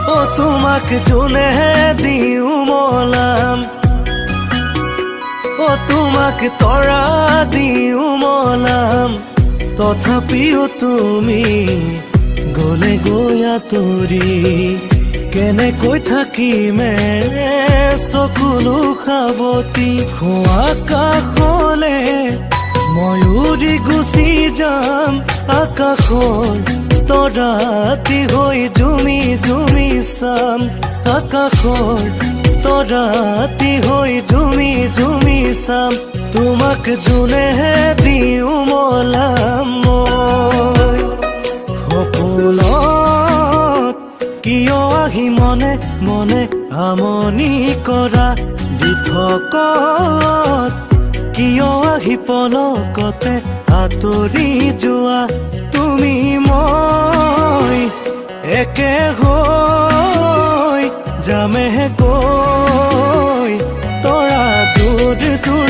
ও তোমাক যোনে দিও মলাম ও তোমাক তৰা দিও মলাম তথাপিও তুমি গলে গৈ আঁতৰি কেনেকৈ থাকিমে চকুলো সাৱতি আকাশলে মই উৰি গুচি যাম আকাশৰ তৰাতি হৈ জুমি জুমি চাম আকাশৰ তৰাতি হৈ জুমি জুমি চাম তোমাক যোনেহে দিও মলাম মই সপোনত কিয় আহি মনে মনে আমনি কৰা দিঠকত কিয় আহি পলকতে আঁতৰি যোৱা তুমি মই একে হৈ যামেহে গৈ তৰা দূৰ দূৰ